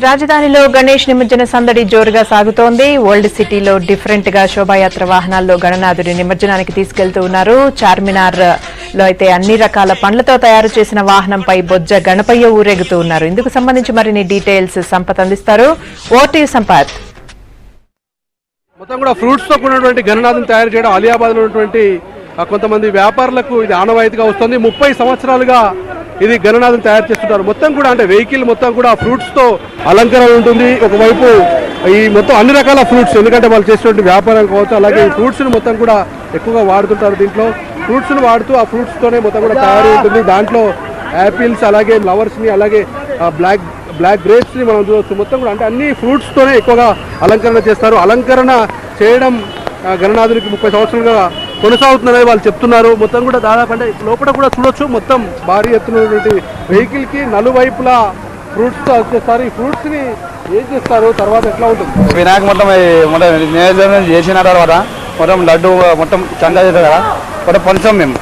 రాజధానిలో గణేష్ నిమజ్జన సందడి జోరుగా సాగుతోంది. ఓల్డ్ సిటీలో డిఫరెంట్ గా శోభాయాత్ర వాహనాల్లో గణనాథుడి నిమజ్జనానికి తీసుకెళ్తూ ఉన్నారు. చార్మినార్ లో అయితే అన్ని రకాల పండ్లతో తయారు చేసిన వాహనంపై బొజ్జ గణపయ్య ఊరేగుతూ ఉన్నారు. ఇందుకు సంబంధించి మరిన్ని డీటెయిల్స్ సంపత్ అందిస్తారు. ఓటీ సంపత్. మొత్తం కూడా ఫ్రూట్స్ తో కూడినటువంటి గణనాథుని తయారు చేయడం అలియాబాద్ లో ఉన్నటువంటి కొంతమంది వ్యాపారులకు ఇది ఆనవాయితీగా వస్తుంది. 30 సంవత్సరాలుగా ఇది గణనాథుని తయారు చేస్తుంటారు. మొత్తం కూడా అంటే వెహికల్ మొత్తం కూడా ఫ్రూట్స్ తో అలంకరణ ఉంటుంది. ఒకవైపు ఈ మొత్తం అన్ని రకాల ఫ్రూట్స్, ఎందుకంటే వాళ్ళు చేసినటువంటి వ్యాపారం కావచ్చు, అలాగే ఈ ఫ్రూట్స్ ని మొత్తం కూడా ఎక్కువగా వాడుతుంటారు. దీంట్లో ఫ్రూట్స్ ని వాడుతూ ఆ ఫ్రూట్స్ తోనే మొత్తం కూడా తయారు ఉంటుంది. దాంట్లో యాపిల్స్, అలాగే ఫ్లవర్స్ ని, అలాగే బ్లాక్ గ్రేప్స్ ని మనం చూడవచ్చు. మొత్తం కూడా అంటే అన్ని ఫ్రూట్స్ తోనే ఎక్కువగా అలంకరణ చేస్తారు. అలంకరణ చేయడం గణనాథునికి 30 సంవత్సరాలుగా కొనసాగుతుందని వాళ్ళు చెప్తున్నారు. మొత్తం కూడా దాదాపు అంటే లోపల కూడా చూడొచ్చు, మొత్తం భారీ ఎత్తునటువంటి వెహికల్ కి నలువైపులా ఫ్రూట్స్ తో వచ్చేస్తారు. ఈ ఫ్రూట్స్ ని ఏం చేస్తారు, తర్వాత ఎట్లా ఉంటుంది? వినాయక మొత్తం నియోజకవర్గం చేసిన తర్వాత మొత్తం లడ్డు మొత్తం చందా చేస్తారు కదా, మొత్తం పంచాం మేము,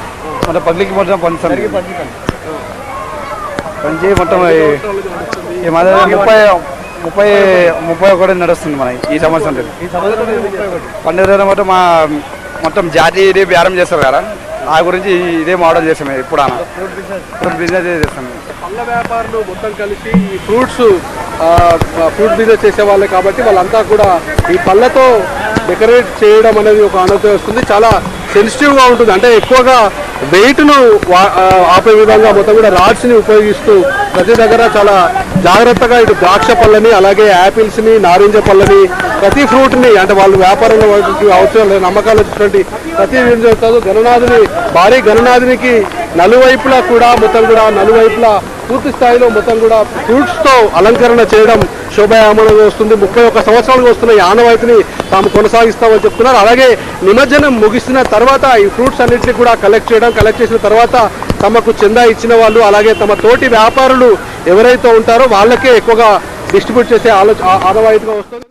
మొత్తం పబ్లిక్ మొత్తం పంచాం. పంచి మొత్తం ఈ మధ్య 31 నడుస్తుంది మన ఈ సంవత్సరం. పండుగ మొత్తం మొత్తం జాతీయ బేరం చేస్తారు కదా, ఆ గురించి ఇదే మోడల్ చేస్తాం. ఇప్పుడు బిజినెస్ చేస్తాం. పళ్ళ వ్యాపారులు మొత్తం కలిసి ఈ ఫ్రూట్ బిజినెస్ చేసే వాళ్ళే కాబట్టి వాళ్ళంతా కూడా ఈ పళ్ళతో డెకరేట్ చేయడం అనేది ఒక అనుభూతి వస్తుంది. చాలా సెన్సిటివ్ గా ఉంటుంది. అంటే ఎక్కువగా వెయిట్ ను ఆపే విధంగా మొత్తం కూడా రాడ్స్ ని ఉపయోగిస్తూ ప్రతి దగ్గర చాలా జాగ్రత్తగా ఇటు ద్రాక్ష పళ్ళని, అలాగే యాపిల్స్ ని, నారింజ పళ్ళని, ప్రతి ఫ్రూట్ ని, అంటే వాళ్ళు వ్యాపారంలో అవసరం నమ్మకాలు వచ్చినటువంటి ప్రతి చేస్తారు. గణనాథుని భారీ గణనాథునికి నలువైపులా కూడా మొత్తం కూడా నలువైపులా పూర్తి స్థాయిలో మొత్తం కూడా ఫ్రూట్స్ తో అలంకరణ చేయడం శోభాయామనంగా వస్తుంది. 31 సంవత్సరాలుగా వస్తున్న ఈ ఆనవాయితీని తాము కొనసాగిస్తామని చెప్తున్నారు. అలాగే నిమజ్జనం ముగిసిన తర్వాత ఈ ఫ్రూట్స్ అన్నింటినీ కూడా కలెక్ట్ చేసిన తర్వాత తమకు చందా ఇచ్చిన వాళ్ళు, అలాగే తమ తోటి వ్యాపారులు ఎవరైతే ఉంటారో వాళ్ళకే ఎక్కువగా డిస్ట్రిబ్యూట్ చేసే ఆనవాయితీగా వస్తుంది.